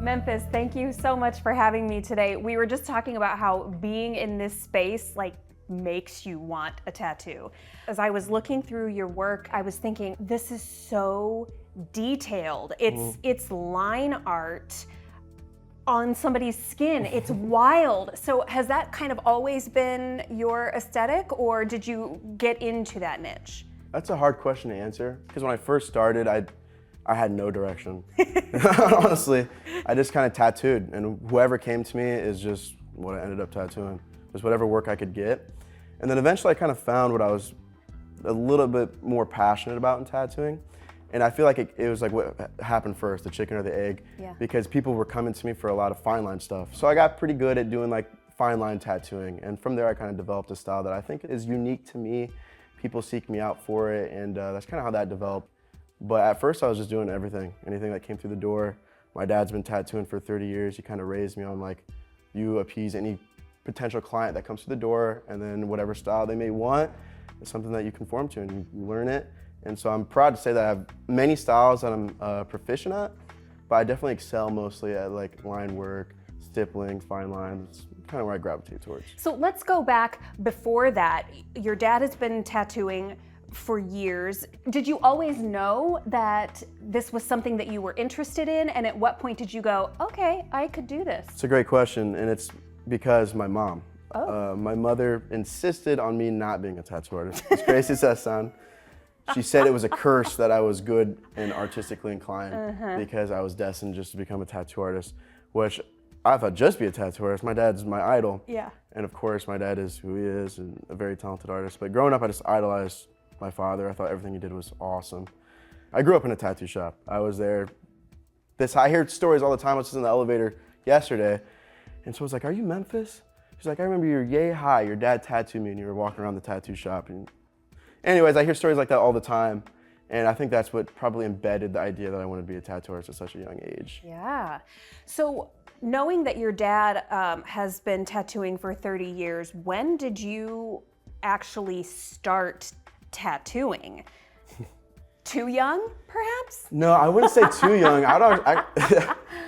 Memphis, thank you so much for having me today. We were just talking about how being in this space makes you want a tattoo. As I was looking through your work, I was thinking, this is so detailed. It's line art on somebody's skin. It's wild. So has that kind of always been your aesthetic, or did you get into that niche? That's a hard question to answer, because when I first started, I had no direction. Honestly, I just kind of tattooed, and whoever came to me is just what I ended up tattooing. Just whatever work I could get. And then eventually I kind of found what I was a little bit more passionate about in tattooing. And I feel like it was like what happened first, the chicken or the egg, because people were coming to me for a lot of fine line stuff. So I got pretty good at doing like fine line tattooing. And from there I kind of developed a style that I think is unique to me. People seek me out for it, and that's kind of how that developed. But at first I was just doing anything that came through the door. My dad's been tattooing for 30 years. He kind of raised me on like, you appease any potential client that comes through the door, and then whatever style they may want is something that you conform to and you learn it. And so I'm proud to say that I have many styles that I'm proficient at, but I definitely excel mostly at like line work, stippling, fine lines. It's kind of where I gravitate towards. So let's go back before that. Your dad has been tattooing for years. Did you always know that this was something that you were interested in? And at what point did you go, okay, I could do this? It's a great question, and it's because my mom. My mother insisted on me not being a tattoo artist. As crazy as that sounds. She said it was a curse that I was good and artistically inclined because I was destined just to become a tattoo artist, which I thought just be a tattoo artist. My dad's my idol. Yeah. And of course my dad is who he is and a very talented artist. But growing up, I just idolized my father. I thought everything he did was awesome. I grew up in a tattoo shop. I was there. I hear stories all the time. I was just in the elevator yesterday, and someone's like, "Are you Memphis?" She's like, "I remember you were yay high. Your dad tattooed me and you were walking around the tattoo shop." And anyways, I hear stories like that all the time, and I think that's what probably embedded the idea that I wanted to be a tattoo artist at such a young age. Yeah. So knowing that your dad has been tattooing for 30 years, when did you actually start tattooing? Too young, perhaps? No, I wouldn't say too young.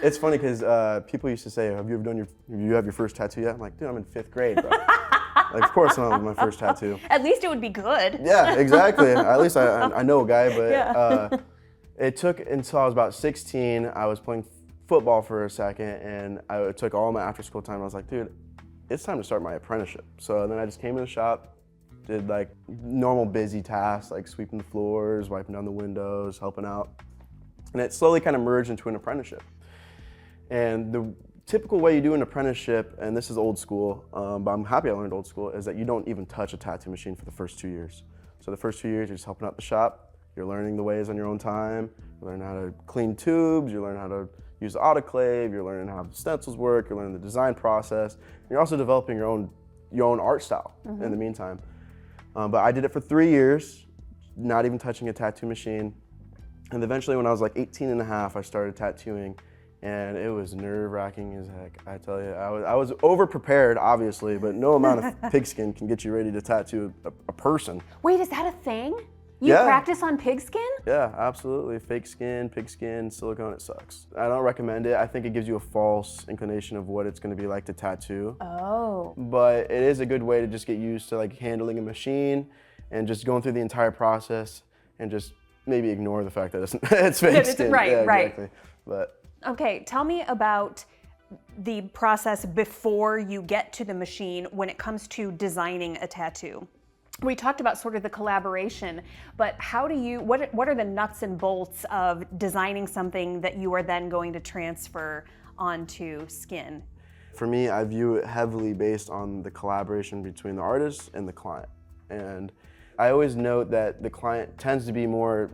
It's funny because people used to say, "Have you have your first tattoo yet?" I'm like, "Dude, I'm in 5th grade, bro." Like, of course I'm my first tattoo. At least it would be good. Yeah, exactly. At least I know a guy, but it took until I was about 16. I was playing football for a second, and I took all my after school time. I was like, dude, it's time to start my apprenticeship. So then I just came in the shop, did like normal busy tasks like sweeping the floors, wiping down the windows, helping out. And it slowly kind of merged into an apprenticeship. And the typical way you do an apprenticeship, and this is old school, but I'm happy I learned old school, is that you don't even touch a tattoo machine for the first 2 years. So the first 2 years, you're just helping out the shop. You're learning the ways on your own time. You learn how to clean tubes. You learn how to use the autoclave. You're learning how the stencils work. You're learning the design process. You're also developing your own art style in the meantime. But I did it for 3 years, not even touching a tattoo machine. And eventually when I was like 18 and a half, I started tattooing, and it was nerve-wracking as heck. I tell you, I was over-prepared, obviously, but no amount of pigskin can get you ready to tattoo a person. Wait, is that a thing? You practice on pigskin? Yeah, absolutely. Fake skin, pigskin, silicone, it sucks. I don't recommend it. I think it gives you a false inclination of what it's gonna be like to tattoo. Oh. But it is a good way to just get used to like handling a machine and just going through the entire process and just maybe ignore the fact that it's fake skin. Right, yeah, right. Exactly. But okay, tell me about the process before you get to the machine when it comes to designing a tattoo. We talked about sort of the collaboration, but what are the nuts and bolts of designing something that you are then going to transfer onto skin? For me, I view it heavily based on the collaboration between the artist and the client. And I always note that the client tends to be more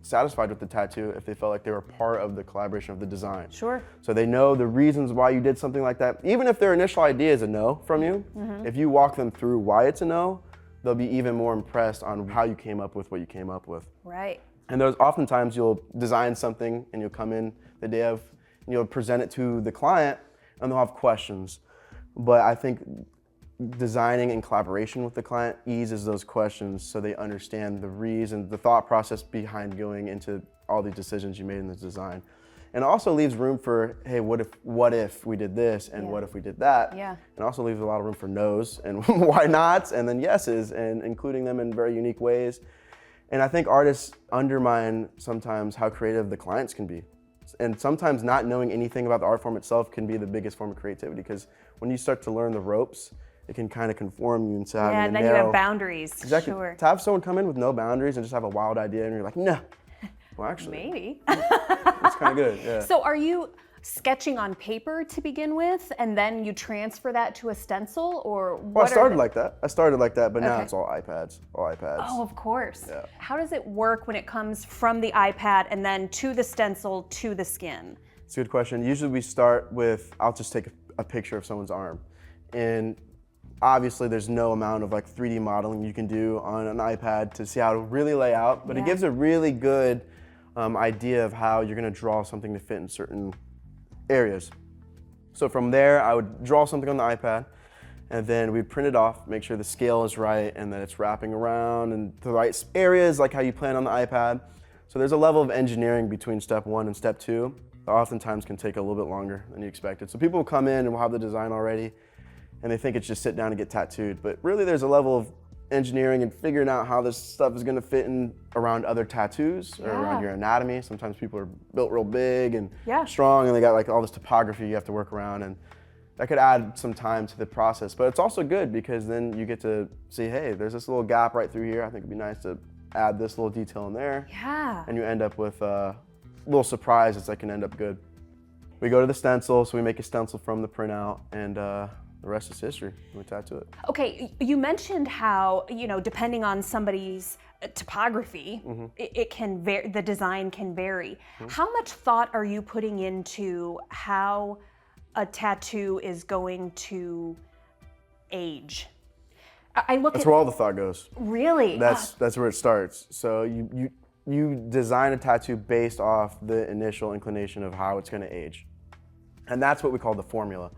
satisfied with the tattoo if they felt like they were part of the collaboration of the design. Sure. So they know the reasons why you did something like that. Even if their initial idea is a no from you, if you walk them through why it's a no, they'll be even more impressed on how you came up with what you came up with. Right. And there's oftentimes you'll design something and you'll come in the day of, and you'll present it to the client and they'll have questions. But I think designing in collaboration with the client eases those questions so they understand the reason, the thought process behind going into all the decisions you made in the design. And it also leaves room for, hey, what if we did this, and what if we did that? Yeah. And also leaves a lot of room for no's and why nots, and then yeses, and including them in very unique ways. And I think artists undermine sometimes how creative the clients can be. And sometimes not knowing anything about the art form itself can be the biggest form of creativity, because when you start to learn the ropes, it can kind of conform you into having and then you have boundaries. Exactly. Sure. To have someone come in with no boundaries and just have a wild idea, and you're like, no. Well, actually, Maybe. it's kind of good. Yeah. So are you sketching on paper to begin with, and then you transfer that to a stencil, or what? Well, I started like that, but now Okay. it's all iPads. Oh, of course. Yeah. How does it work when it comes from the iPad and then to the stencil to the skin? It's a good question. Usually we start with, I'll just take a picture of someone's arm. And obviously there's no amount of like 3D modeling you can do on an iPad to see how to really lay out, but it gives a really good idea of how you're gonna draw something to fit in certain areas. So from there, I would draw something on the iPad, and then we'd print it off, make sure the scale is right and that it's wrapping around in the right areas, like how you plan on the iPad. So there's a level of engineering between step 1 and step 2 that oftentimes can take a little bit longer than you expected. So people will come in and will have the design already, and they think it's just sit down and get tattooed. But really there's a level of engineering and figuring out how this stuff is gonna fit in around other tattoos or around your anatomy. Sometimes people are built real big and strong, and they got like all this topography you have to work around, and that could add some time to the process. But it's also good because then you get to see, hey, there's this little gap right through here. I think it'd be nice to add this little detail in there. Yeah. And you end up with a little surprises that can end up good. We go to the stencil, so we make a stencil from the printout, and the rest is history. We tattoo it. Okay, you mentioned how, depending on somebody's topography, it can vary, the design can vary. How much thought are you putting into how a tattoo is going to age? That's where all the thought goes. Really? That's where it starts. So you design a tattoo based off the initial inclination of how it's going to age. And that's what we call the formula.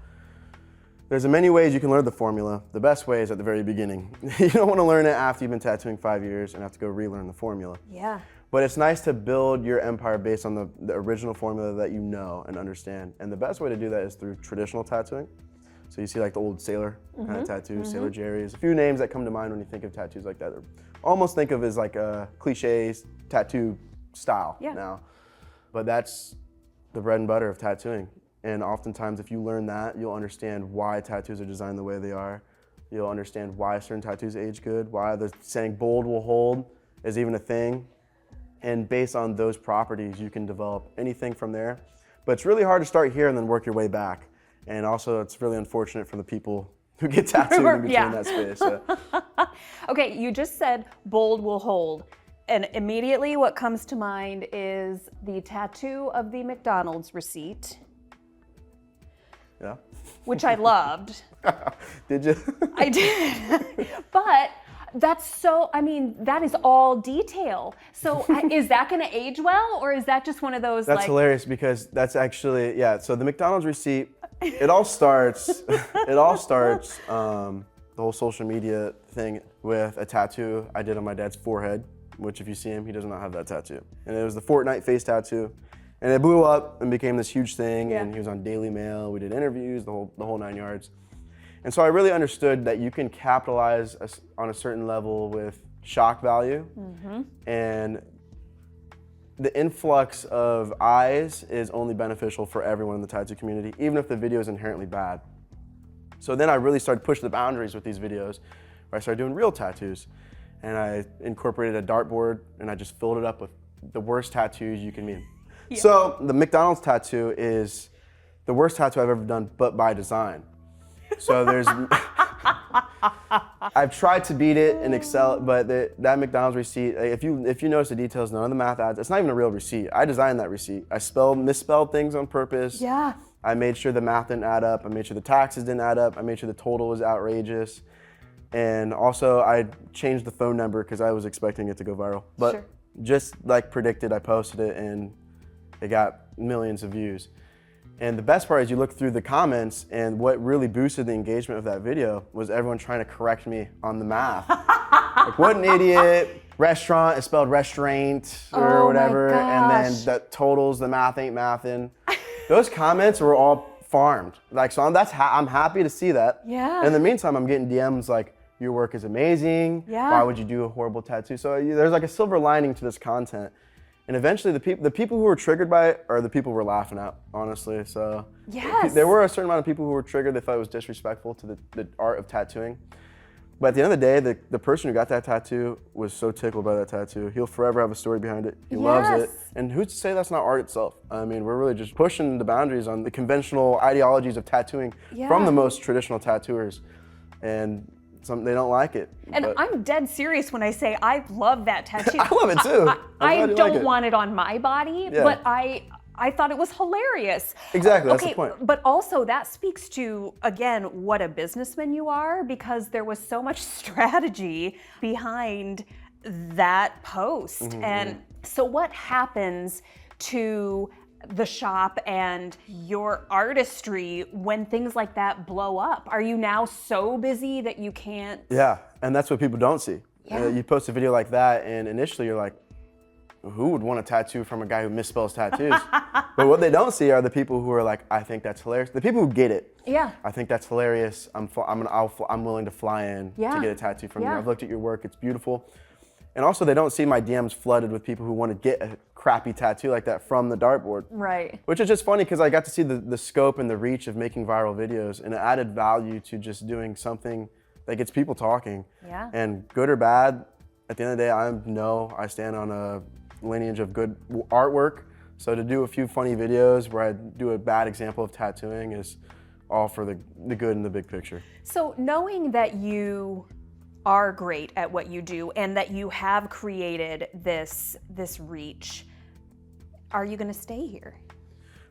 There's many ways you can learn the formula. The best way is at the very beginning. You don't want to learn it after you've been tattooing 5 years and have to go relearn the formula. Yeah. But it's nice to build your empire based on the original formula that you know and understand. And the best way to do that is through traditional tattooing. So you see like the old sailor kind of tattoos, Sailor Jerry's. A few names that come to mind when you think of tattoos like that. Almost think of as like a cliche tattoo style now. But that's the bread and butter of tattooing. And oftentimes if you learn that, you'll understand why tattoos are designed the way they are. You'll understand why certain tattoos age good, why the saying bold will hold is even a thing. And based on those properties, you can develop anything from there. But it's really hard to start here and then work your way back. And also it's really unfortunate for the people who get tattooed in between that space. Okay, you just said bold will hold. And immediately what comes to mind is the tattoo of the McDonald's receipt. Yeah. Which I loved. Did you? I did. But that is all detail. So is that going to age well, or is that just one of those? That's hilarious because that's actually, so the McDonald's receipt, it all starts, the whole social media thing with a tattoo I did on my dad's forehead, which if you see him, he does not have that tattoo. And it was the Fortnite face tattoo. And it blew up and became this huge thing, and he was on Daily Mail, we did interviews, the whole 9 yards. And so I really understood that you can capitalize on a certain level with shock value, and the influx of eyes is only beneficial for everyone in the tattoo community, even if the video is inherently bad. So then I really started pushing the boundaries with these videos, where I started doing real tattoos. And I incorporated a dartboard, and I just filled it up with the worst tattoos you can meet. Yeah. So the McDonald's tattoo is the worst tattoo I've ever done, but by design. So there's, I've tried to beat it in Excel, but that McDonald's receipt, if you notice the details, none of the math adds. It's not even a real receipt. I designed that receipt. I misspelled things on purpose. Yeah. I made sure the math didn't add up. I made sure the taxes didn't add up. I made sure the total was outrageous. And also I changed the phone number because I was expecting it to go viral. But just like predicted, I posted it and it got millions of views. And the best part is you look through the comments, and what really boosted the engagement of that video was everyone trying to correct me on the math. Like, what an idiot. restaurant is spelled restaurant or Oh whatever, my and then gosh. the totals, the math ain't mathin'. Those comments were all farmed. Like, so I'm happy to see that. Yeah. In the meantime, I'm getting DMs like, your work is amazing. Yeah. Why would you do a horrible tattoo? So there's like a silver lining to this content. And eventually the people who were triggered by it are the people we're laughing at, honestly. So Yes. there were a certain amount of people who were triggered. They thought it was disrespectful to the art of tattooing. But at the end of the day, the person who got that tattoo was so tickled by that tattoo. He'll forever have a story behind it. He loves it. Yes. And who's to say that's not art itself? I mean, we're really just pushing the boundaries on the conventional ideologies of tattooing from the most traditional tattooers. And they don't like it. And I'm dead serious when I say I love that tattoo. I love it too. I don't want it on my body, Yeah. but I thought it was hilarious. Exactly, that's the point. But also that speaks to, again, what a businessman you are, because there was so much strategy behind that post. Mm-hmm. And so what happens to the shop and your artistry when things like that blow up? Are you now so busy that you can't? Yeah, and that's what people don't see. Yeah. You post a video like that, and initially you're like, who would want a tattoo from a guy who misspells tattoos? But what they don't see are the people who are like, I think that's hilarious. The people who get it. Yeah. I think that's hilarious. I'm willing to fly in to get a tattoo from you. I've looked at your work. It's beautiful. And also, they don't see my DMs flooded with people who want to get a crappy tattoo like that from the dartboard. Right. Which is just funny because I got to see the scope and the reach of making viral videos, and it added value to just doing something that gets people talking. Yeah. And good or bad, at the end of the day, I stand on a lineage of good artwork. So to do a few funny videos where I do a bad example of tattooing is all for the good in the big picture. So knowing that you are great at what you do and that you have created this reach, are you going to stay here?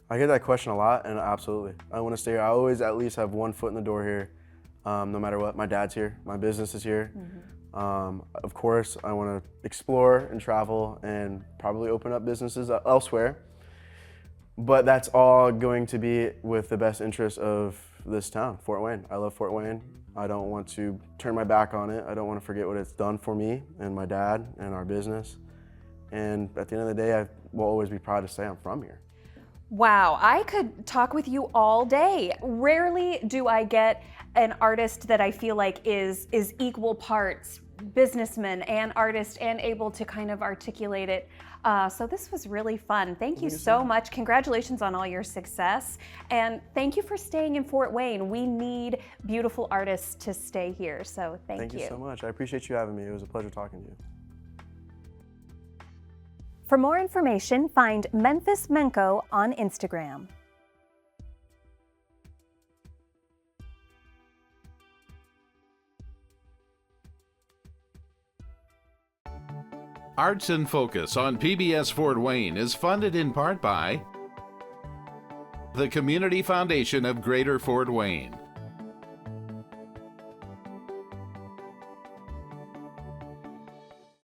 I get that question a lot, and absolutely. I want to stay here. I always at least have one foot in the door here, no matter what. My dad's here. My business is here. Of course, I want to explore and travel and probably open up businesses elsewhere. But that's all going to be with the best interest of this town, Fort Wayne. I love Fort Wayne. I don't want to turn my back on it. I don't want to forget what it's done for me and my dad and our business. And at the end of the day, I will always be proud to say I'm from here. Wow, I could talk with you all day. Rarely do I get an artist that I feel like is equal parts businessman and artist and able to kind of articulate it. So this was really fun. Thank you so much. Congratulations on all your success. And thank you for staying in Fort Wayne. We need beautiful artists to stay here. So thank you. Thank you so much. I appreciate you having me. It was a pleasure talking to you. For more information, find Memphis Manco on Instagram. Arts in Focus on PBS Fort Wayne is funded in part by the Community Foundation of Greater Fort Wayne,